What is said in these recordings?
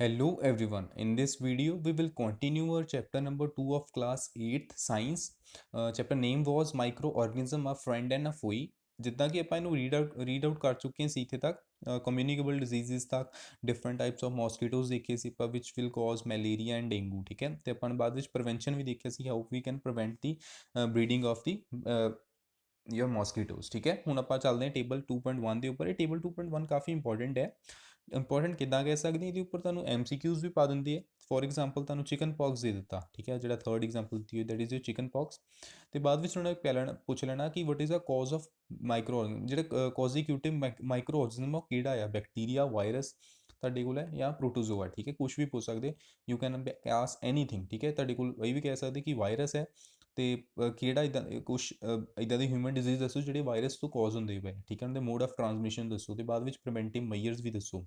Hello everyone. In this video, we will continue our chapter number 2 of class 8th science. Chapter name was microorganism, a friend and a foe. ਜਿੱਦਾਂ ਕਿ ਆਪਾਂ ਇਹਨੂੰ read out ਕਰ ਚੁੱਕੇ ਹਾਂ ਸੀ ਇੱਥੇ ਤੱਕ ਕਮਿਊਨੀਕੇਬਲ ਡਿਜ਼ੀਜ਼ਸ ਤੱਕ ਡਿਫਰੈਂਟ ਟਾਈਪਸ ਆਫ ਮੋਸਕੀਟੋਜ਼ ਦੇਖੇ ਸੀ ਆਪਾਂ ਵਿਚ will cause malaria and dengue ਠੀਕ ਹੈ ਤੇ ਆਪਾਂ ਨੇ ਬਾਅਦ ਵਿੱਚ ਪ੍ਰੀਵੈਂਸ਼ਨ ਵੀ ਦੇਖਿਆ ਸੀ how we can prevent the breeding of ਦੀ ਯਰ ਮੋਸਕੀਟੋਜ਼ ਠੀਕ ਹੈ ਹੁਣ ਆਪਾਂ ਚੱਲਦੇ ਹਾਂ ਟੇਬਲ 2.1 ਦੇ ਉੱਪਰ ਇਹ ਟੇਬਲ 2.1 ਕਾਫੀ ਇੰਪੋਰਟੈਂਟ ਹੈ ਇੰਪੋਰਟੈਂਟ ਕਿੱਦਾਂ ਕਹਿ ਸਕਦੇ ਇਹਦੇ ਉੱਪਰ ਤੁਹਾਨੂੰ MCQs ਵੀ ਪਾ ਦਿੰਦੀ ਹੈ ਫੋਰ ਐਗਜ਼ਾਮਪਲ ਤੁਹਾਨੂੰ ਚਿਕਨ ਪੌਕਸ ਦੇ ਦਿੱਤਾ ਠੀਕ ਹੈ ਜਿਹੜਾ ਥਰਡ ਐਗਜ਼ਾਮਪਲ ਦਿੱਤੀ ਹੋਈ ਦੈਟ ਇਜ਼ ਯਰ ਚਿਕਨ ਪੌਕਸ ਤੇ ਬਾਅਦ ਵਿੱਚ ਉਹਨਾਂ ਨੇ ਪਹਿਲਾਂ ਪੁੱਛ ਲੈਣਾ ਕਿ what is a cause of micro ਜਿਹੜਾ ਕੌਜ਼ੀਕਿਊਟਿਵ ਮਾਈਕਰੋ ਆਰਗਨਿਜ਼ਮ ਉਹ ਕਿਹੜਾ ਆ ਬੈਕਟੀਰੀਆ ਵਾਇਰਸ ਤੁਹਾਡੇ ਕੋਲ ਹੈ ਜਾਂ ਪ੍ਰੋਟੋਜ਼ੋਆ ਠੀਕ ਹੈ ਕੁਛ ਵੀ ਪੁੱਛ ਸਕਦੇ ਯੂ ਕੈਨ ਆਸਕ ਐਨੀਥਿੰਗ ਠੀਕ ਹੈ ਤੁਹਾਡੇ ਕੋਲ ਇਹ ਵੀ ਕਹਿ ਸਕਦੇ ਕਿ ਵਾਇਰਸ ਹੈ ਤੇ ਕਿਹੜਾ ਇੱਦਾਂ ਕੁਛ ਇੱਦਾਂ ਦੇ ਹਿਊਮਨ ਡਿਜ਼ੀਜ਼ ਦੱਸੋ ਜਿਹੜੇ ਵਾਇਰਸ ਤੋਂ ਕਾਜ਼ ਹੁੰਦੇ ਪਏ ਠੀਕ ਹੈ ਉਹਨਾਂ ਦੇ ਮੋਡ ਆਫ ਟ੍ਰਾਂਸਮਿਸ਼ਨ ਦੱਸੋ ਤੇ ਬਾਅਦ ਵਿੱਚ ਪ੍ਰੀਵੈਂਟਿਵ ਮੈਜਰਸ ਵੀ ਦੱਸੋ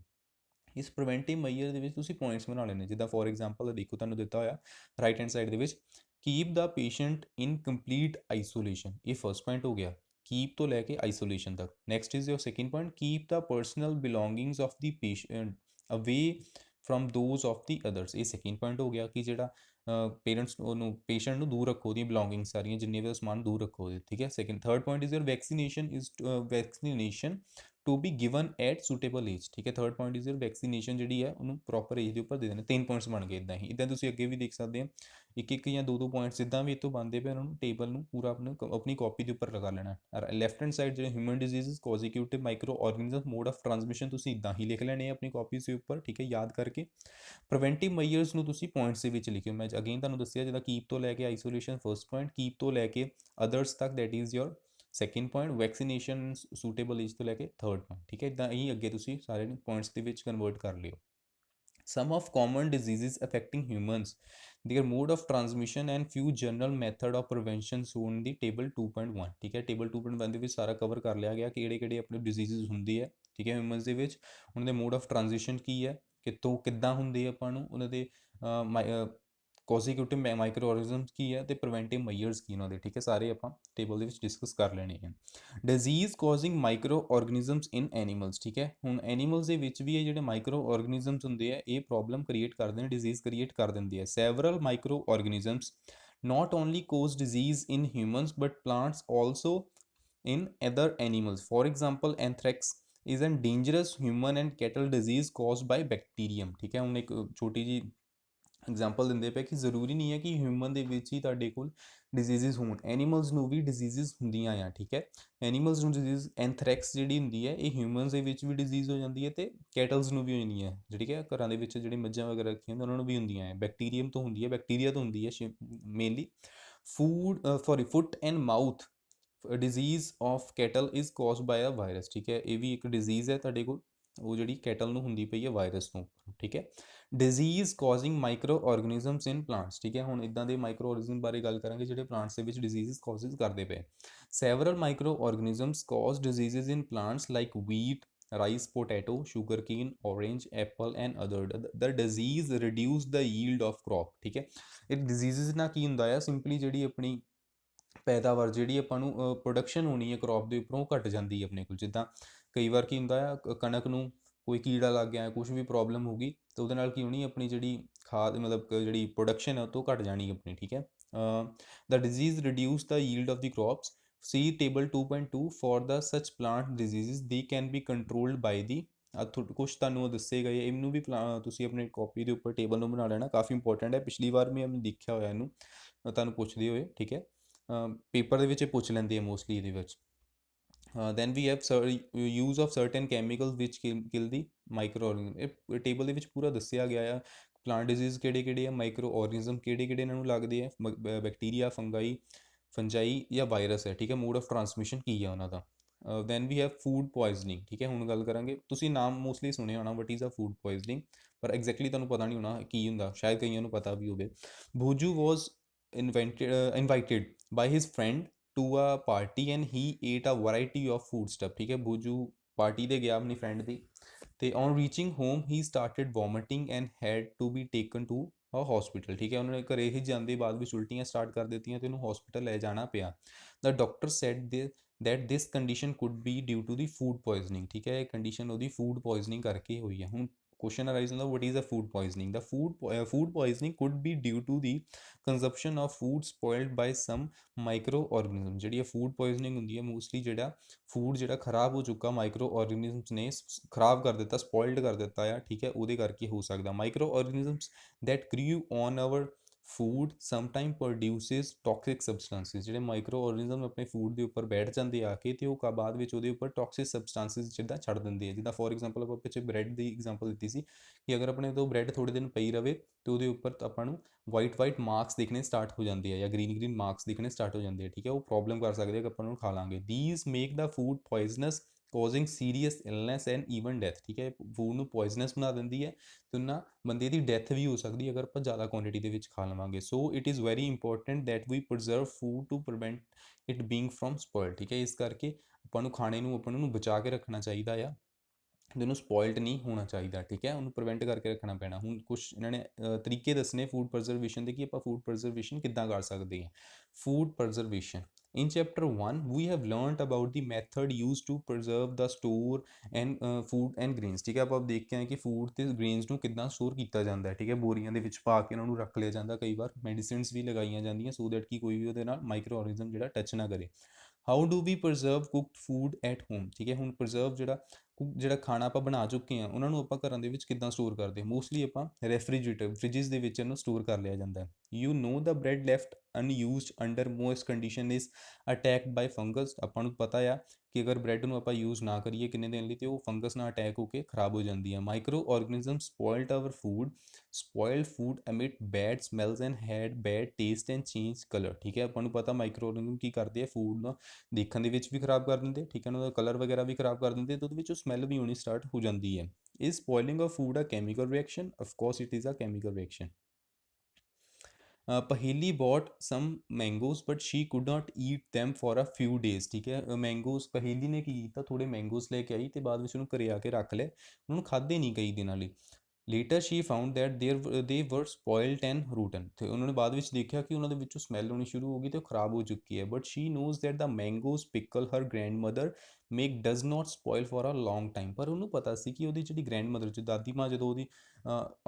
ਇਸ ਪ੍ਰੀਵੈਂਟਿਵ ਮੈਜਰ ਦੇ ਵਿੱਚ ਤੁਸੀਂ ਪੁਆਇੰਟਸ ਬਣਾ ਲੈਣੇ ਜਿੱਦਾਂ ਫੋਰ ਐਗਜ਼ਾਮਪਲ ਦੇਖੋ ਤੁਹਾਨੂੰ ਦਿੱਤਾ ਹੋਇਆ ਰਾਈਟ ਹੈਂਡ ਸਾਈਡ ਦੇ ਵਿੱਚ keep the patient in complete isolation ਇਹ ਫਰਸਟ ਪੁਆਇੰਟ ਹੋ ਗਿਆ ਕੀਪ ਤੋਂ ਲੈ ਕੇ ਆਈਸੋਲੇਸ਼ਨ ਤੱਕ next is your second point keep the personal belongings of the patient ਅਵੇ firm those of the others ਇਹ ਸੈਕਿੰਡ ਪੁਆਇੰਟ ਹੋ ਗਿਆ ਕਿ ਜਿਹੜਾ ਪੇਰੈਂਟਸ ਉਹਨੂੰ ਪੇਸ਼ੈਂਟ ਨੂੰ ਦੂਰ ਰੱਖੋ ਉਹਦੀਆਂ ਬਿਲੋਂਗਿੰਗ ਸਾਰੀਆਂ ਜਿੰਨੇ ਵੀ ਸਮਾਨ ਦੂਰ ਰੱਖੋ ਉਹਦੇ ਠੀਕ ਹੈ ਸੈਕਿੰਡ ਥਰਡ ਪੁਆਇੰਟ ਇਜ਼ ਯਰ vaccination to be given at suitable age ਠੀਕ ਹੈ ਥਰਡ ਪੁਆਇੰਟ ਇਜ਼ ਯਰ ਵੈਕਸੀਨੇਸ਼ਨ ਜਿਹੜੀ ਹੈ ਉਹਨੂੰ ਪ੍ਰੋਪਰ ਏਜ ਦੇ ਉੱਪਰ ਦੇ ਦੇਣੇ 3 ਪੁਆਇੰਟਸ ਬਣ ਗਏ ਇੱਦਾਂ ਹੀ ਇੱਦਾਂ ਤੁਸੀਂ ਅੱਗੇ ਵੀ ਦੇਖ ਸਕਦੇ ਹੋ ਇੱਕ ਇੱਕ ਜਾਂ ਦੋ ਪੁਆਇੰਟਸ ਜਿੱਦਾਂ ਵੀ ਇਹ ਤੋਂ ਬਣਦੇ ਪਏ ਉਹਨਾਂ ਨੂੰ ਟੇਬਲ ਨੂੰ ਪੂਰਾ ਆਪਣੀ ਕਾਪੀ ਦੇ ਉੱਪਰ ਲਗਾ ਲੈਣਾ ਲੈਫਟ ਹੈਂਡ ਸਾਈਡ ਜਿਹੜੇ human diseases causative micro organism mode of transmission ਤੁਸੀਂ ਇੱਦਾਂ ਹੀ ਲਿਖ ਲੈਣੇ ਆਪਣੀ ਕਾਪੀਜ਼ ਦੇ ਉੱਪਰ ਠੀਕ ਹੈ ਯਾਦ ਕਰਕੇ ਪ੍ਰੀਵੈਂਟਿਵ ਮੈਜਰਸ ਨੂੰ ਤੁਸੀਂ ਪੁਆਇੰਟਸ ਦੇ ਵਿੱਚ ਲਿਖਿਓ ਮੈਂ ਅਗੇਨ ਤੁਹਾਨੂੰ ਦੱਸਿਆ ਜਿਹਦਾ ਕੀਪ ਤੋਂ ਲੈ ਕੇ ਆਈਸੋਲੇਸ਼ਨ ਫਰਸਟ ਪੁਆਇੰਟ ਕੀਪ ਤੋਂ ਲੈ ਕੇ ਅਦਰਸ ਤੱਕ that is your second point vaccination suitable age ਤੋਂ ਲੈ ਕੇ ਥਰਡ ਪੁਆਇੰਟ ਠੀਕ ਹੈ ਇੱਦਾਂ ਹੀ ਅੱਗੇ ਤੁਸੀਂ ਸਾਰੇ ਪੁਆਇੰਟਸ ਦੇ ਵਿੱਚ ਕਨਵਰਟ ਕਰ ਲਿਓ some of common diseases affecting humans their mode of transmission and few general method of prevention shown in the table 2.1 ਠੀਕ ਹੈ ਟੇਬਲ 2.1 ਦੇ ਵਿੱਚ ਸਾਰਾ ਕਵਰ ਕਰ ਲਿਆ ਗਿਆ ਕਿਹੜੇ ਕਿਹੜੇ ਆਪਣੇ ਡਿਜ਼ੀਜ਼ਸ ਹੁੰਦੀ ਹੈ ਠੀਕ ਹੈ ਹਿਊਮਨਸ ਦੇ ਵਿੱਚ ਉਹਨਾਂ ਦੇ ਮੋਡ ਆਫ ਟ੍ਰਾਂਜੀਸ਼ਨ ਕੀ ਹੈ ਕਿੱਥੋਂ ਕਿੱਦਾਂ ਹੁੰਦੇ ਆਪਾਂ ਨੂੰ ਉਹਨਾਂ ਦੇ ਕੌਜ਼ੀਕਿਊਟਿਵ ਮਾਈਕਰੋ ਆਰਗਨਿਜ਼ਮਸ ਕੀ ਹੈ ਤੇ ਪ੍ਰੀਵੈਂਟਿਵ ਮੈਜਰਸ ਕੀ ਉਹਨਾਂ ਦੇ ਠੀਕ ਹੈ ਸਾਰੇ ਆਪਾਂ ਟੇਬਲ ਦੇ ਵਿੱਚ ਡਿਸਕਸ ਕਰ ਲੈਣੇ ਹੈ ਡਿਜ਼ੀਜ਼ ਕੌਜ਼ਿੰਗ ਮਾਈਕਰੋ ਆਰਗਨਿਜ਼ਮਸ ਇਨ ਐਨੀਮਲਸ ਠੀਕ ਹੈ ਹੁਣ ਐਨੀਮਲਸ ਦੇ ਵਿੱਚ ਵੀ ਇਹ ਜਿਹੜੇ ਮਾਈਕਰੋ ਆਰਗਨਿਜ਼ਮਸ ਹੁੰਦੇ ਆ ਇਹ ਪ੍ਰੋਬਲਮ ਕ੍ਰੀਏਟ ਕਰਦੇ ਨੇ ਡਿਜ਼ੀਜ਼ ਕ੍ਰੀਏਟ ਕਰ ਦਿੰਦੇ ਆ several micro organisms not only cause disease in humans but plants also in other animals for example anthrax is a dangerous human and cattle disease caused by bacterium ਠੀਕ ਹੈ ਹੁਣ ਇੱਕ ਛੋਟੀ ਜੀ ਐਗਜ਼ਾਮਪਲ ਦਿੰਦੇ ਪਏ ਕਿ ਜ਼ਰੂਰੀ ਨਹੀਂ ਹੈ ਕਿ ਹਿਊਮਨ ਦੇ ਵਿੱਚ ਹੀ ਤੁਹਾਡੇ ਕੋਲ ਡਿਜ਼ੀਜ਼ਸ ਹੋਣ ਐਨੀਮਲਸ ਨੂੰ ਵੀ ਡਿਜ਼ੀਜ਼ਸ ਹੁੰਦੀਆਂ ਆ ਠੀਕ ਹੈ ਐਨੀਮਲਸ ਨੂੰ ਡਿਜ਼ੀਜ਼ ਐਂਥਰੈਕਸ ਜਿਹੜੀ ਹੁੰਦੀ ਹੈ ਇਹ ਹਿਊਮਨਸ ਦੇ ਵਿੱਚ ਵੀ ਡਿਜ਼ੀਜ਼ ਹੋ ਜਾਂਦੀ ਹੈ ਤੇ ਕੈਟਲਸ ਨੂੰ ਵੀ ਹੋ ਜਾਂਦੀ ਹੈ ਜਿਹੜੀ ਹੈ ਘਰਾਂ ਦੇ ਵਿੱਚ ਜਿਹੜੀ ਮੱਝਾਂ ਵਗੈਰਾ ਰੱਖੀਆਂ ਹੁੰਦੀਆਂ ਉਹਨਾਂ ਨੂੰ ਵੀ ਹੁੰਦੀਆਂ ਹੈ ਬੈਕਟੀਰੀਅਮ ਤੋਂ ਹੁੰਦੀ ਹੈ ਬੈਕਟੀਰੀਆ ਤੋਂ ਹੁੰਦੀ ਹੈ mainly foot and mouth disease of cattle is caused by a virus ਠੀਕ ਹੈ ਇਹ ਵੀ ਇੱਕ ਡਿਜ਼ੀਜ਼ ਹੈ ਤੁਹਾਡੇ ਕੋਲ ਉਹ ਜਿਹੜੀ ਕੈਟਲ ਨੂੰ ਹੁੰਦੀ ਪਈ ਹੈ ਵਾਇਰਸ ਤੋਂ ਠੀਕ ਹੈ ਡਿਜ਼ੀਜ਼ ਕਾਜ਼ਿੰਗ ਮਾਈਕਰੋ ਆਰਗਨਿਜ਼ਮਸ ਇਨ ਪਲਾਂਟਸ ਠੀਕ ਹੈ ਹੁਣ ਇਦਾਂ ਦੇ ਮਾਈਕਰੋ ਆਰਗਨਿਜ਼ਮ ਬਾਰੇ ਗੱਲ ਕਰਾਂਗੇ ਜਿਹੜੇ ਪਲਾਂਟਸ ਦੇ ਵਿੱਚ ਡਿਜ਼ੀਜ਼ਸ ਕਾਜ਼ਿਸ ਕਰਦੇ ਪਏ several micro organisms cause diseases in plants like wheat rice potato sugarcane orange apple and other the disease reduce the yield of crop ਠੀਕ ਹੈ ਇਹ ਡਿਜ਼ੀਜ਼ਸ ਨਾਲ ਕੀ ਹੁੰਦਾ ਆ ਸਿੰਪਲੀ ਜਿਹੜੀ ਆਪਣੀ ਪੈਦਾਵਾਰ ਜਿਹੜੀ ਆਪਾਂ ਨੂੰ ਪ੍ਰੋਡਕਸ਼ਨ ਹੋਣੀ ਹੈ ਕ੍ਰੌਪ ਦੇ ਉੱਪਰੋਂ ਘਟ ਜਾਂਦੀ ਹੈ ਆਪਣੇ ਕੋਲ ਜਿੱਦਾਂ ਕਈ ਵਾਰ ਕੀ ਹੁੰਦਾ ਆ ਕਣਕ ਨੂੰ ਕੋਈ ਕੀੜਾ ਲੱਗ ਗਿਆ ਕੁਝ ਵੀ ਪ੍ਰੋਬਲਮ ਹੋ ਗਈ ਤਾਂ ਉਹਦੇ ਨਾਲ ਕੀ ਹੋਣੀ ਆਪਣੀ ਜਿਹੜੀ ਖਾਦ ਮਤਲਬ ਜਿਹੜੀ ਪ੍ਰੋਡਕਸ਼ਨ ਹੈ ਉਹ ਤੋਂ ਘਟ ਜਾਣੀ ਆਪਣੀ ਠੀਕ ਹੈ the disease reduce the yield of the crops see table 2.2 for the such plant diseases ਦੇ can be controlled by the ਕੁਛ ਤੁਹਾਨੂੰ ਉਹ ਦੱਸੇ ਗਏ ਇਹਨੂੰ ਵੀ ਤੁਸੀਂ ਆਪਣੇ ਕਾਪੀ ਦੇ ਉੱਪਰ ਟੇਬਲ ਨੂੰ ਬਣਾ ਲੈਣਾ ਕਾਫੀ ਇੰਪੋਰਟੈਂਟ ਹੈ ਪਿਛਲੀ ਵਾਰ ਮੈਂ ਦੇਖਿਆ ਹੋਇਆ ਇਹਨੂੰ ਤੁਹਾਨੂੰ ਪੁੱਛਦੇ ਹੋਏ ਠੀਕ ਹੈ ਪੇਪਰ ਦੇ ਵਿੱਚ ਇਹ ਪੁੱਛ ਲੈਂਦੇ ਆ ਮੋਸਟਲੀ ਇਹਦੇ ਵਿੱਚ then we have use of certain chemicals which kill the microorganism ਇਹ ਟੇਬਲ ਦੇ ਵਿੱਚ ਪੂਰਾ ਦੱਸਿਆ ਗਿਆ ਆ ਪਲਾਂਟ ਡਿਜ਼ੀਜ਼ ਕਿਹੜੇ ਕਿਹੜੇ ਆ ਮਾਈਕਰੋ ਆਰਗਨਿਜ਼ਮ ਕਿਹੜੇ ਕਿਹੜੇ ਇਹਨਾਂ ਨੂੰ ਲੱਗਦੇ ਆ ਬੈਕਟੀਰੀਆ ਫੰਜਾਈ ਜਾਂ ਵਾਇਰਸ ਹੈ ਠੀਕ ਹੈ ਮੋਡ ਆਫ ਟ੍ਰਾਂਸਮਿਸ਼ਨ ਕੀ ਆ ਉਹਨਾਂ ਦਾ then we have food poisoning ਠੀਕ ਹੈ ਹੁਣ ਗੱਲ ਕਰਾਂਗੇ ਤੁਸੀਂ ਨਾਮ ਮੋਸਟਲੀ ਸੁਣਿਆ ਹੋਣਾ what is a food poisoning ਪਰ ਐਗਜ਼ੈਕਟਲੀ ਤੁਹਾਨੂੰ ਪਤਾ ਨਹੀਂ ਹੋਣਾ ਕੀ ਹੁੰਦਾ ਸ਼ਾਇਦ ਕਈਆਂ ਨੂੰ ਪਤਾ ਵੀ ਹੋਵੇ ਭੂਜੂ ਵਾਜ਼ invited by his friend to a party and he ate a variety of food stuff ਠੀਕ ਹੈ ਬੂਜੂ ਪਾਰਟੀ ਤੇ ਗਿਆ ਆਪਣੀ ਫਰੈਂਡ ਦੀ ਤੇ on reaching home he started vomiting and had to be taken to a hospital ਠੀਕ ਹੈ ਉਹਨਾਂ ਨੇ ਘਰੇ ਹੀ ਜਾਂਦੇ ਬਾਅਦ ਵਿੱਚ ਉਲਟੀਆਂ ਸਟਾਰਟ ਕਰ ਦਿੱਤੀਆਂ ਤੇ ਉਹਨੂੰ ਹਸਪੀਟਲ ਲੈ ਜਾਣਾ ਪਿਆ the doctor said that this condition could be due to the food poisoning ਠੀਕ ਹੈ ਇਹ ਕੰਡੀਸ਼ਨ ਉਹਦੀ ਫੂਡ ਪੋਇਜ਼ਨਿੰਗ ਕਰਕੇ ਹੋਈ ਹੈ ਹੁਣ क्वेश्चन अराइज ਹੁੰਦਾ what is a food poisoning the food poisoning could be due to the consumption of food spoiled by some micro organism. ਜਿਹੜੀ ਫੂਡ ਪੋਇਜ਼ਨਿੰਗ ਹੁੰਦੀ ਹੈ ਮੋਸਟਲੀ ਜਿਹੜਾ ਫੂਡ ਜਿਹੜਾ ਖਰਾਬ ਹੋ ਚੁੱਕਾ ਮਾਈਕਰੋ ਆਰਗੇਨਿਜ਼ਮਸ ਨੇ ਖਰਾਬ ਕਰ ਦਿੱਤਾ, ਸਪੋਇਲਡ ਕਰ ਦਿੱਤਾ ਆ, ਠੀਕ ਹੈ, ਉਹਦੇ ਕਰਕੇ ਹੋ ਸਕਦਾ। Micro organisms that grow on our food sometime produces toxic substances. ਜਿਹੜੇ ਮਾਈਕਰੋ ਆਰਗੇਨਿਜ਼ਮ ਆਪਣੇ ਫੂਡ ਦੇ ਉੱਪਰ ਬੈਠ ਜਾਂਦੇ ਆ ਕੇ, ਅਤੇ ਉਹ ਬਾਅਦ ਵਿੱਚ ਉਹਦੇ ਉੱਪਰ ਟੌਕਸਿਕ ਸਬਸਟੈਂਸਿਸ ਜਿੱਦਾਂ ਛੱਡ ਦਿੰਦੇ ਆ। ਜਿੱਦਾਂ ਫੋਰ ਐਗਜ਼ਾਮਪਲ ਆਪਾਂ ਪਿੱਛੇ ਬ੍ਰੈਡ ਦੀ ਐਗਜ਼ਾਮਪਲ ਦਿੱਤੀ ਸੀ ਕਿ ਅਗਰ ਆਪਣੇ ਤੋਂ ਬ੍ਰੈਡ ਥੋੜ੍ਹੇ ਦਿਨ ਪਈ ਰਵੇ ਅਤੇ ਉਹਦੇ ਉੱਪਰ ਆਪਾਂ ਨੂੰ ਵਾਈਟ ਮਾਰਕਸ ਦਿਖਣੇ ਸਟਾਰਟ ਹੋ ਜਾਂਦੇ ਆ ਜਾਂ ਗ੍ਰੀਨ ਮਾਰਕਸ ਦਿਖਣੇ ਸਟਾਰਟ ਹੋ ਜਾਂਦੇ ਆ, ਠੀਕ ਹੈ, ਉਹ ਪ੍ਰੋਬਲਮ ਕਰ ਸਕਦੇ ਆ ਕਿ ਆਪਾਂ ਨੂੰ ਖਾ ਲਾਂਗੇ। These make the food poisonous causing serious illness and even death. ਠੀਕ ਹੈ, ਫੂਡ ਨੂੰ ਪੋਇਜ਼ਨਸ ਬਣਾ ਦਿੰਦੀ ਹੈ ਅਤੇ ਉਹਨਾਂ ਬੰਦੇ ਦੀ ਡੈਥ ਵੀ ਹੋ ਸਕਦੀ ਹੈ ਅਗਰ ਆਪਾਂ ਜ਼ਿਆਦਾ ਕੁਆਂਟਿਟੀ ਦੇ ਵਿੱਚ ਖਾ ਲਵਾਂਗੇ। So it is very important that we preserve food to prevent it being from spoiled. ਠੀਕ ਹੈ, ਇਸ ਕਰਕੇ ਆਪਾਂ ਨੂੰ ਖਾਣੇ ਨੂੰ ਆਪਾਂ ਨੂੰ ਬਚਾ ਕੇ ਰੱਖਣਾ ਚਾਹੀਦਾ ਆ, ਉਹਨੂੰ ਸਪੋਇਲਡ ਨਹੀਂ ਹੋਣਾ ਚਾਹੀਦਾ, ਠੀਕ ਹੈ, ਉਹਨੂੰ ਪ੍ਰੀਵੈਂਟ ਕਰਕੇ ਰੱਖਣਾ ਪੈਣਾ। ਹੁਣ ਕੁਛ ਇਹਨਾਂ ਨੇ ਤਰੀਕੇ ਦੱਸਣੇ ਫੂਡ ਪ੍ਰਜ਼ਰਵੇਸ਼ਨ ਦੇ ਕਿ ਆਪਾਂ ਫੂਡ ਪ੍ਰਜ਼ਰਵੇਸ਼ਨ ਕਿੱਦਾਂ ਕਰ ਸਕਦੇ ਹਾਂ। Food preservation in chapter 1 we have learned about the method used to preserve the store and food and grains। ਠੀਕ ਹੈ, ਆਪਾਂ ਦੇਖ ਕੇ ਆਏ ਕਿ ਫੂਡ ਤੇ ਗ੍ਰੇਨਸ ਨੂੰ ਕਿੱਦਾਂ ਸਟੋਰ ਕੀਤਾ ਜਾਂਦਾ ਹੈ, ਠੀਕ ਹੈ, ਬੋਰੀਆਂ ਦੇ ਵਿੱਚ ਪਾ ਕੇ ਉਹਨਾਂ ਨੂੰ ਰੱਖ ਲਿਆ ਜਾਂਦਾ, ਕਈ ਵਾਰ ਮੈਡੀਸਿਨਸ ਵੀ ਲਗਾਈਆਂ ਜਾਂਦੀਆਂ ਸੋ ਦੈਟ ਕਿ ਕੋਈ ਵੀ ਉਹਦੇ ਨਾਲ ਮਾਈਕਰੋ ਆਰਗੇਨਿਜ਼ਮ ਜਿਹੜਾ ਟੱਚ ਨਾ ਕਰੇ। How do we preserve cooked food at home. ਠੀਕ ਹੈ, ਹੁਣ ਪ੍ਰੀਜ਼ਰਵ ਜਿਹੜਾ ਖਾਣਾ ਆਪਾਂ ਬਣਾ ਚੁੱਕੇ ਹਾਂ ਉਹਨਾਂ ਨੂੰ ਆਪਾਂ ਘਰਾਂ ਦੇ ਵਿੱਚ ਕਿੱਦਾਂ ਸਟੋਰ ਕਰਦੇ ਹਾਂ। ਮੋਸਟਲੀ ਆਪਾਂ ਰੈਫਰੀਜਰੇਟਰ ਫ੍ਰਿਜਿਸ ਦੇ ਵਿੱਚ ਇਹਨੂੰ ਸਟੋਰ ਕਰ ਲਿਆ ਜਾਂਦਾ ਹੈ। You know the bread left unused under moist condition is attacked by fungus. ਆਪਾਂ ਨੂੰ ਪਤਾ ਆ ਕਿ ਅਗਰ ਬ੍ਰੈਡ ਨੂੰ ਆਪਾਂ ਯੂਜ਼ ਨਾ ਕਰੀਏ ਕਿੰਨੇ ਦਿਨ ਲਈ, ਤੇ ਉਹ ਫੰਗਸ ਨਾਲ ਅਟੈਕ ਹੋ ਕੇ ਖਰਾਬ ਹੋ ਜਾਂਦੀ ਹੈ। Micro organism spoiled our food, spoiled food emit bad smells and had bad taste and change colour. ਠੀਕ ਹੈ, ਆਪਾਂ ਨੂੰ ਪਤਾ ਮਾਈਕਰੋ ਆਰਗੇਨਿਜ਼ਮ ਕੀ ਕਰਦੇ ਆ, ਫੂਡ ਨੂੰ ਦੇਖਣ ਦੇ ਵਿੱਚ ਵੀ ਖਰਾਬ ਕਰ ਦਿੰਦੇ, ਠੀਕ ਹੈ, ਉਹਨਾਂ ਦਾ ਕਲਰ ਵਗੈਰਾ ਵੀ ਖਰਾਬ ਕਰ ਦਿੰਦੇ, ਤੇ ਉਹਦੇ ਵਿੱਚ ਸਮੈਲ ਵੀ ਆਉਣੀ ਸਟਾਰਟ ਹੋ ਜਾਂਦੀ ਹੈ। Is spoiling of food a chemical reaction? Of course it is a chemical reaction. Paheli bought some mangoes but she could not eat them for a few days. ਠੀਕ ਹੈ, ਮੈਂਗੋਜ਼ ਪਹੇਲੀ ਨੇ ਕੀ ਕੀਤਾ, ਥੋੜ੍ਹੇ ਮੈਂਗੋਜ਼ ਲੈ ਕੇ ਆਈ ਅਤੇ ਬਾਅਦ ਵਿੱਚ ਉਹਨੂੰ ਘਰੇ ਆ ਕੇ ਰੱਖ ਲਏ, ਉਹਨੂੰ ਖਾਧੇ ਨਹੀਂ ਕਈ ਦਿਨਾਂ ਲਈ। ਲੇਟਰ ਸ਼ੀ ਫਾਊਂਡ ਦੈਟ ਦੇ ਵਰ ਸਪੋਇਲਡ ਐਂਡ ਰੂਟਨ। ਅਤੇ ਉਹਨਾਂ ਨੇ ਬਾਅਦ ਵਿੱਚ ਦੇਖਿਆ ਕਿ ਉਹਨਾਂ ਦੇ ਵਿੱਚੋਂ ਸਮੈਲ ਆਉਣੀ ਸ਼ੁਰੂ ਹੋ ਗਈ ਅਤੇ ਉਹ ਖਰਾਬ ਹੋ ਚੁੱਕੀ ਹੈ। But she knows that the mangoes pickle her grand mother make does not spoil for a long time. ਪਰ ਉਹਨੂੰ ਪਤਾ ਸੀ ਕਿ ਉਹਦੀ ਜਿਹੜੀ ਗ੍ਰੈਂਡ ਮਦਰ ਚ ਦਾਦੀ ਮਾਂ ਜਦੋਂ ਉਹਦੀ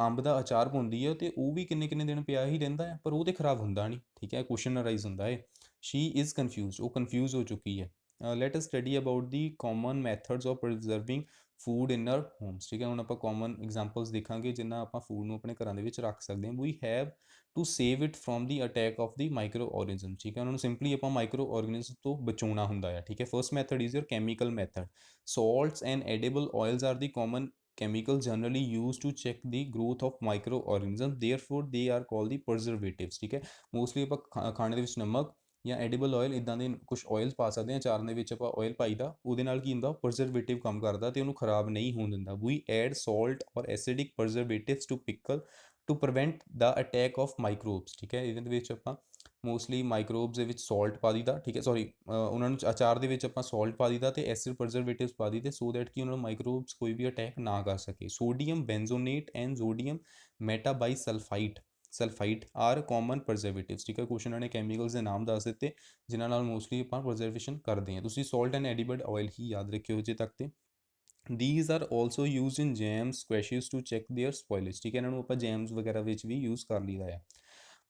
ਅੰਬ ਦਾ ਅਚਾਰ ਪਾਉਂਦੀ ਹੈ ਅਤੇ ਉਹ ਵੀ ਕਿੰਨੇ ਕਿੰਨੇ ਦਿਨ ਪਿਆ ਹੀ ਰਹਿੰਦਾ ਹੈ, ਪਰ ਉਹ ਤਾਂ ਖਰਾਬ ਹੁੰਦਾ ਨਹੀਂ। ਠੀਕ ਹੈ, ਕੁਐਸਚਨ ਅਰਾਈਜ਼ ਹੁੰਦਾ ਹੈ। ਸ਼ੀ ਇਜ਼ ਕਨਫਿਊਜ਼ਡ, ਉਹ ਕਨਫਿਊਜ਼ ਹੋ ਚੁੱਕੀ ਹੈ। Let us study about the common methods of preserving food in our homes. ਠੀਕ ਹੈ, ਹੁਣ ਆਪਾਂ ਕਾਮਨ ਐਗਜ਼ਾਮਪਲਸ ਦੇਖਾਂਗੇ ਜਿੰਨਾ ਆਪਾਂ ਫੂਡ ਨੂੰ ਆਪਣੇ ਘਰਾਂ ਦੇ ਵਿੱਚ ਰੱਖ ਸਕਦੇ ਹਾਂ। We have to save it from the attack of the microorganism. ਠੀਕ ਹੈ, ਉਹਨਾਂ ਨੂੰ ਸਿੰਪਲੀ ਆਪਾਂ ਮਾਈਕਰੋ ਆਰਗੇਨਿਜ਼ਮ ਤੋਂ ਬਚਾਉਣਾ ਹੁੰਦਾ ਹੈ। ਠੀਕ ਹੈ, first method is your chemical method. salts and edible oils are the common chemicals generally used to check the growth of microorganisms, therefore they are called the preservatives। ਠੀਕ ਹੈ, mostly ਆਪਾਂ ਖਾਣੇ ਦੇ ਵਿੱਚ ਨਮਕ ਜਾਂ ਐਡੀਬਲ ਆਇਲ ਇੱਦਾਂ ਦੇ ਕੁਛ ਆਇਲਸ ਪਾ ਸਕਦੇ ਹਾਂ। ਅਚਾਰ ਦੇ ਵਿੱਚ ਆਪਾਂ ਆਇਲ ਪਾਈਦਾ, ਉਹਦੇ ਨਾਲ ਕੀ ਹੁੰਦਾ, ਪ੍ਰਜ਼ਰਵੇਟਿਵ ਕੰਮ ਕਰਦਾ ਅਤੇ ਉਹਨੂੰ ਖਰਾਬ ਨਹੀਂ ਹੋਣ ਦਿੰਦਾ। We add salt or acidic preservatives to pickle to prevent the attack of microbes. ਠੀਕ ਹੈ, ਇਹਦੇ ਵਿੱਚ ਆਪਾਂ ਮੋਸਟਲੀ ਮਾਈਕਰੋਬਸ ਦੇ ਵਿੱਚ ਸਾਲਟ ਪਾ ਦਿੱਤਾ, ਠੀਕ ਹੈ, ਸੌਰੀ ਉਹਨਾਂ ਨੂੰ ਅਚਾਰ ਦੇ ਵਿੱਚ ਆਪਾਂ ਸਾਲਟ ਪਾ ਦਿੱਤਾ ਅਤੇ ਐਸਿਡ ਪ੍ਰਜ਼ਰਵੇਟਿਵਸ ਪਾ ਦਿੱਤੇ ਸੋ ਦੈਟ ਕਿ ਉਹਨਾਂ ਨੂੰ ਮਾਈਕਰੋਬਸ ਕੋਈ ਵੀ ਅਟੈਕ ਨਾ ਕਰ ਸਕੇ। Sodium benzoate and sodium sulphide are common preservatives. ਠੀਕ ਹੈ, ਕੁਛ ਉਹਨਾਂ ਨੇ ਕੈਮੀਕਲਸ ਦੇ ਨਾਮ ਦੱਸ ਦਿੱਤੇ ਜਿਨ੍ਹਾਂ ਨਾਲ ਮੋਸਟਲੀ ਆਪਾਂ ਪ੍ਰਜ਼ਰਵੇਸ਼ਨ ਕਰਦੇ ਹਾਂ। ਤੁਸੀਂ ਸਾਲਟ ਐਂਡ ਐਡੀਬਲ ਆਇਲ ਹੀ ਯਾਦ ਰੱਖਿਓ ਅਜੇ ਤੱਕ ਤੇ। These are also used in jams, squashes to check their spoilage। ਠੀਕ ਹੈ, ਇਹਨਾਂ ਨੂੰ ਆਪਾਂ ਜੈਮਸ ਵਗੈਰਾ ਵਿੱਚ ਵੀ ਯੂਜ਼ ਕਰ ਲਈਦਾ ਹੈ।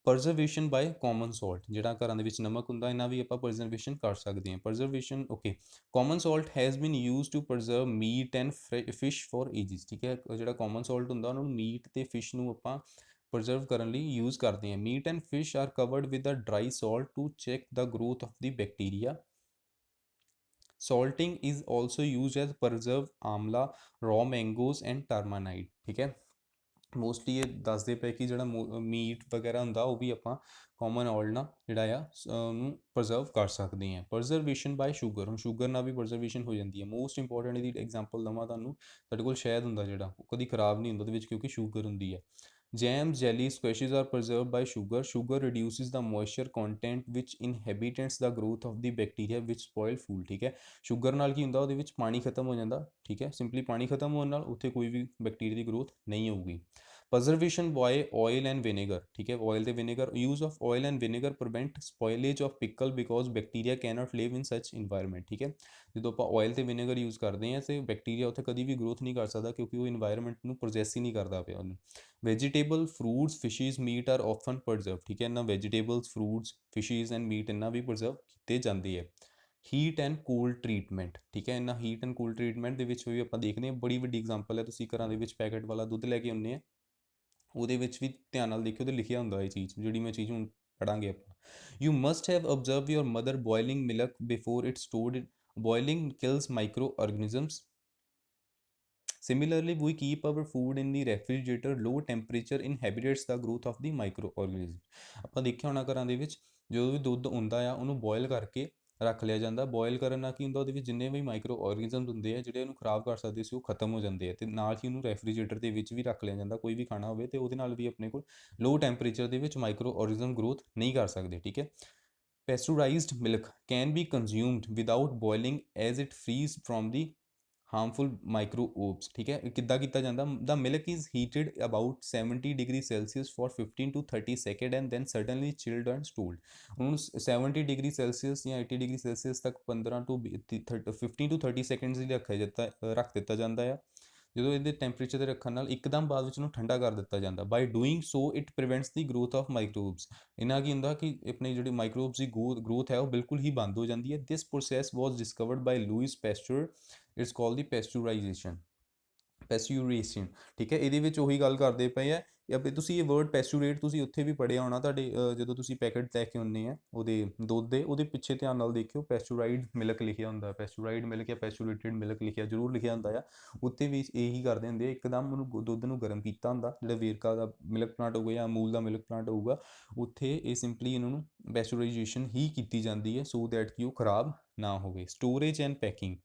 ਪ੍ਰਜ਼ਰਵੇਸ਼ਨ ਬਾਏ ਕਾਮਨ ਸਾਲਟ, ਜਿਹੜਾ ਘਰਾਂ ਦੇ ਵਿੱਚ ਨਮਕ ਹੁੰਦਾ ਇਹਨਾਂ ਵੀ ਆਪਾਂ ਪ੍ਰਜ਼ਰਵੇਸ਼ਨ ਕਰ ਸਕਦੇ ਹਾਂ। Preservation okay, common salt has been use to preserve meat and fish for ages. ਠੀਕ ਹੈ, ਜਿਹੜਾ ਕਾਮਨ ਸਾਲਟ ਹੁੰਦਾ ਉਹਨਾਂ ਨੂੰ ਮੀਟ ਅਤੇ ਫਿਸ਼ ਨੂੰ ਆਪਾਂ ਪ੍ਰਜ਼ਰਵ ਕਰਨ ਲਈ ਯੂਜ਼ ਕਰਦੇ ਹਾਂ। Meat and fish are covered with a dry salt to check the growth of the bacteria. Salting is also used as preserve amla, raw mangoes and turmalide। ਠੀਕ ਹੈ, ਮੋਸਟਲੀ ਇਹ ਦੱਸਦੇ ਪਏ ਕਿ ਜਿਹੜਾ ਮੀਟ ਵਗੈਰਾ ਹੁੰਦਾ ਉਹ ਵੀ ਆਪਾਂ ਕਾਮਨ ਆਇਲ ਨਾਲ ਜਿਹੜਾ ਆ ਉਹਨੂੰ ਪ੍ਰਜ਼ਰਵ ਕਰ ਸਕਦੇ ਹਾਂ। ਪ੍ਰਜ਼ਰਵੇਸ਼ਨ ਬਾਏ ਸ਼ੂਗਰ, ਹੁਣ ਸ਼ੂਗਰ ਨਾਲ ਵੀ ਪ੍ਰਜ਼ਰਵੇਸ਼ਨ ਹੋ ਜਾਂਦੀ ਹੈ। ਮੋਸਟ ਇੰਪੋਰਟੈਂਟ ਇਹਦੀ ਐਗਜ਼ਾਮਪਲ ਦਵਾਂ ਤੁਹਾਨੂੰ, ਤੁਹਾਡੇ ਕੋਲ ਸ਼ਹਿਦ ਹੁੰਦਾ ਜਿਹੜਾ ਉਹ ਕਦੀ ਖਰਾਬ ਨਹੀਂ ਹੁੰਦਾ ਉਹਦੇ ਵਿੱਚ ਕਿਉਂਕਿ ਸ਼ੂਗਰ ਹੁੰਦੀ ਹੈ। Jams, jellies, squashes are preserved by sugar. Sugar reduces the moisture content which inhibits the growth of the bacteria which spoil food। ਠੀਕ ਹੈ, ਸ਼ੂਗਰ ਨਾਲ ਕੀ ਹੁੰਦਾ ਉਹਦੇ ਵਿੱਚ ਪਾਣੀ ਖਤਮ ਹੋ ਜਾਂਦਾ। ਠੀਕ ਹੈ, ਸਿੰਪਲੀ ਪਾਣੀ ਖਤਮ ਹੋਣ ਨਾਲ ਉੱਥੇ ਕੋਈ ਵੀ ਬੈਕਟੀਰੀਆ ਦੀ ਗਰੋਥ ਨਹੀਂ ਹੋਊਗੀ। preservation by oil and vinegar, ठीक है, oil ਤੇ vinegar, use of oil and vinegar prevent spoilage of pickle because bacteria cannot live in such environment, ਠੀਕ ਹੈ, ਜਦੋਂ ਆਪਾਂ oil ਤੇ vinegar यूज़ ਕਰਦੇ ਹਾਂ ਤੇ ਬੈਕਟੀਰੀਆ ਉੱਥੇ ਕਦੀ ਵੀ ਗਰੋਥ ਨਹੀਂ ਕਰ ਸਕਦਾ ਕਿਉਂਕਿ ਉਹ ਇਨਵਾਇਰਨਮੈਂਟ ਨੂੰ ਪ੍ਰੋਸੈਸ ਹੀ ਨਹੀਂ ਕਰਦਾ ਪਿਆ ਉਹਨੂੰ। Vegetable fruits fishes meat are often preserve, ਠੀਕ ਹੈ, ਇਹਨਾਂ vegetables fruits fishes and meat ਇਹਨਾਂ ਵੀ ਪ੍ਰਜ਼ਰਵ ਕੀਤੇ ਜਾਂਦੇ ਹੈ। ਹੀਟ ਐਂਡ ਕੂਲ ਟਰੀਟਮੈਂਟ, ਠੀਕ ਹੈ, ਇਹਨਾਂ ਹੀਟ ਐਂਡ ਕੂਲ ਟਰੀਟਮੈਂਟ ਦੇ ਵਿੱਚ ਵੀ ਆਪਾਂ ਦੇਖਦੇ ਹਾਂ ਬੜੀ ਵੱਡੀ ਐਗਜ਼ਾਮਪਲ ਹੈ, ਤੁਸੀਂ ਘਰਾਂ ਦੇ ਵਿੱਚ ਪੈਕਟ ਵਾਲਾ ਦੁੱਧ ਲੈ ਕੇ ਆਉਂਦੇ ਆ ਉਹਦੇ ਵਿੱਚ ਵੀ ਧਿਆਨ ਨਾਲ ਦੇਖਿਓ ਤੇ ਲਿਖਿਆ ਹੁੰਦਾ ਇਹ ਚੀਜ਼ ਜਿਹੜੀ ਮੈਂ ਚੀਜ਼ ਹੁਣ ਪੜਾਂਗੇ ਆਪਾਂ। You must have observed your mother boiling milk before it's stored in boiling kills microorganisms. Similarly, we keep our food in the refrigerator. Low temperature inhibits the growth of the microorganisms. ਆਪਾਂ ਦੇਖਿਆ ਹੋਣਾ ਘਰਾਂ ਦੇ ਵਿੱਚ ਜਦੋਂ ਵੀ ਦੁੱਧ ਹੁੰਦਾ ਆ ਉਹਨੂੰ ਬੋਇਲ ਕਰਕੇ ਰੱਖ ਲਿਆ ਜਾਂਦਾ। ਬੋਇਲ ਕਰਨ ਨਾਲ ਕੀ ਹੁੰਦਾ ਉਹਦੇ ਵਿੱਚ ਜਿੰਨੇ ਵੀ ਮਾਈਕਰੋ ਔਰਗੈਨਿਜ਼ਮਸ ਹੁੰਦੇ ਆ ਜਿਹੜੇ ਉਹਨੂੰ ਖਰਾਬ ਕਰ ਸਕਦੇ ਸੀ ਉਹ ਖਤਮ ਹੋ ਜਾਂਦੇ ਆ ਤੇ ਨਾਲ ਹੀ ਉਹਨੂੰ ਰੈਫਰੀਜਰੇਟਰ ਦੇ ਵਿੱਚ ਵੀ ਰੱਖ ਲਿਆ ਜਾਂਦਾ ਕੋਈ ਵੀ ਖਾਣਾ ਹੋਵੇ ਤੇ ਉਹਦੇ ਨਾਲ ਵੀ ਆਪਣੇ ਕੋਲ ਲੋ ਟੈਂਪਰੇਚਰ ਦੇ ਵਿੱਚ ਮਾਈਕਰੋ ਔਰਗੈਨਿਜ਼ਮ ਗਰੋਥ ਨਹੀਂ ਕਰ ਸਕਦੇ, ਠੀਕ ਹੈ। Pasteurized milk can be consumed without boiling as it frees from the harmful microbes, ਠੀਕ ਹੈ, ਕਿੱਦਾਂ ਕੀਤਾ ਜਾਂਦਾ। the milk is heated about 70 degree Celsius for 15 to 30 seconds and then suddenly chilled and stored, ਉਹਨੂੰ 70 degree Celsius ਜਾਂ 80 degree Celsius ਤੱਕ 15 to 15 to 30 seconds ਲਈ ਰੱਖ ਦਿੱਤਾ ਜਾਂਦਾ ਆ। ਜਦੋਂ ਇਹਦੇ ਟੈਂਪਰੇਚਰ 'ਤੇ ਰੱਖਣ ਨਾਲ ਇੱਕਦਮ ਬਾਅਦ ਵਿੱਚ ਉਹਨੂੰ ਠੰਡਾ ਕਰ ਦਿੱਤਾ ਜਾਂਦਾ। ਬਾਈ doing so it ਪ੍ਰੀਵੈਂਟਸ the growth of microbes, ਇਹਨਾਂ ਕੀ ਹੁੰਦਾ ਕਿ ਆਪਣੇ ਜਿਹੜੇ ਮਾਈਕਰੋਬਸ ਦੀ ਗਰੋਥ ਹੈ ਉਹ ਬਿਲਕੁਲ ਹੀ ਬੰਦ ਹੋ ਜਾਂਦੀ ਹੈ। This process was discovered by Louis Pasteur, it's called the pasteurisation, ਠੀਕ ਹੈ। ਇਹਦੇ ਵਿੱਚ ਉਹੀ ਗੱਲ ਕਰਦੇ ਪਏ ਆ ਜਾਂ ਤੁਸੀਂ ਇਹ ਵਰਡ ਪੈਸਚੂਰੇਟ ਤੁਸੀਂ ਉੱਥੇ ਵੀ ਪੜ੍ਹਿਆ ਹੋਣਾ ਤੁਹਾਡੇ ਜਦੋਂ ਤੁਸੀਂ ਪੈਕਟ ਲੈ ਕੇ ਆਉਂਦੇ ਆ ਉਹਦੇ ਦੁੱਧ ਦੇ ਉਹਦੇ ਪਿੱਛੇ ਧਿਆਨ ਨਾਲ ਦੇਖਿਓ ਪੈਸਚੂਰਾਈਡ ਮਿਲਕ ਲਿਖਿਆ ਹੁੰਦਾ, ਪੈਸਚੂਰਾਈਡ ਮਿਲਕ ਜਾਂ ਪੈਸਚੂਰੇਟਿਡ ਮਿਲਕ ਲਿਖਿਆ ਜ਼ਰੂਰ ਲਿਖਿਆ ਹੁੰਦਾ ਆ। ਉੱਥੇ ਵੀ ਇਹੀ ਕਰਦੇ ਹੁੰਦੇ ਆ ਇੱਕਦਮ ਉਹਨੂੰ ਦੁੱਧ ਨੂੰ ਗਰਮ ਕੀਤਾ ਹੁੰਦਾ, ਜਿਹੜਾ ਵੇਰਕਾ ਦਾ ਮਿਲਕ ਪਲਾਂਟ ਹੋਊਗਾ ਜਾਂ ਅਮੂਲ ਦਾ ਮਿਲਕ ਪਲਾਂਟ ਹੋਊਗਾ ਉੱਥੇ ਇਹ ਸਿੰਪਲੀ ਇਹਨਾਂ ਨੂੰ ਪੈਸਚਰਾਈਜੇਸ਼ਨ ਹੀ ਕੀਤੀ ਜਾਂਦੀ ਹੈ ਸੋ ਦੈਟ ਕਿ ਉਹ ਖਰਾਬ ਨਾ ਹੋਵੇ। Storage and packing,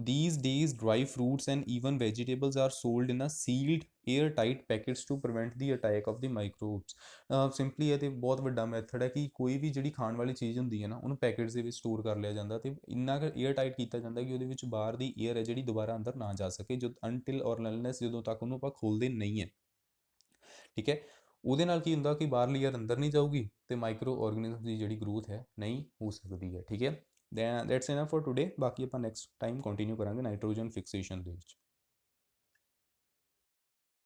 these days dry fruits and even vegetables are sold in a sealed airtight packets to prevent the attack of the microbes. Simply ਇਹ ਤੇ ਬਹੁਤ ਵੱਡਾ ਮੈਥਡ ਹੈ ਕਿ ਕੋਈ ਵੀ ਜਿਹੜੀ ਖਾਣ ਵਾਲੀ ਚੀਜ਼ ਹੁੰਦੀ ਹੈ ਨਾ ਉਹਨੂੰ ਪੈਕਟਸ ਦੇ ਵਿੱਚ ਸਟੋਰ ਕਰ ਲਿਆ ਜਾਂਦਾ ਤੇ ਇੰਨਾ ਕੁ ਏਅਰ ਟਾਈਟ ਕੀਤਾ ਜਾਂਦਾ ਕਿ ਉਹਦੇ ਵਿੱਚ ਬਾਹਰ ਦੀ ਏਅਰ ਹੈ ਜਿਹੜੀ ਦੁਬਾਰਾ ਅੰਦਰ ਨਾ ਜਾ ਸਕੇ ਅਨਟਿਲ ਔਰ ਅਨਲੈਸ ਜਦੋਂ ਤੱਕ ਉਹਨੂੰ ਆਪਾਂ ਖੋਲ੍ਹਦੇ ਨਹੀਂ ਹੈ, ਠੀਕ ਹੈ। ਉਹਦੇ ਨਾਲ ਕੀ ਹੁੰਦਾ ਕਿ ਬਾਹਰਲੀ ਏਅਰ ਅੰਦਰ ਨਹੀਂ ਜਾਊਗੀ ਤੇ ਮਾਈਕਰੋ ਔਰਗੈਨਿਜ਼ਮ ਦੀ ਜਿਹੜੀ ਗਰੋਥ ਹੈ ਨਹੀਂ ਹੋ ਸਕਦੀ ਹੈ, ਠੀਕ ਹੈ। ਦੈਟਸ ਇਨਫ ਫॉर ਟੁਡੇ, ਬਾਕੀ ਆਪਾਂ ਨੈਕਸਟ ਟਾਈਮ ਕੰਟੀਨਿਊ ਕਰਾਂਗੇ ਨਾਈਟ੍ਰੋਜਨ ਫਿਕਸੇਸ਼ਨ ਦੇ ਵਿੱਚ।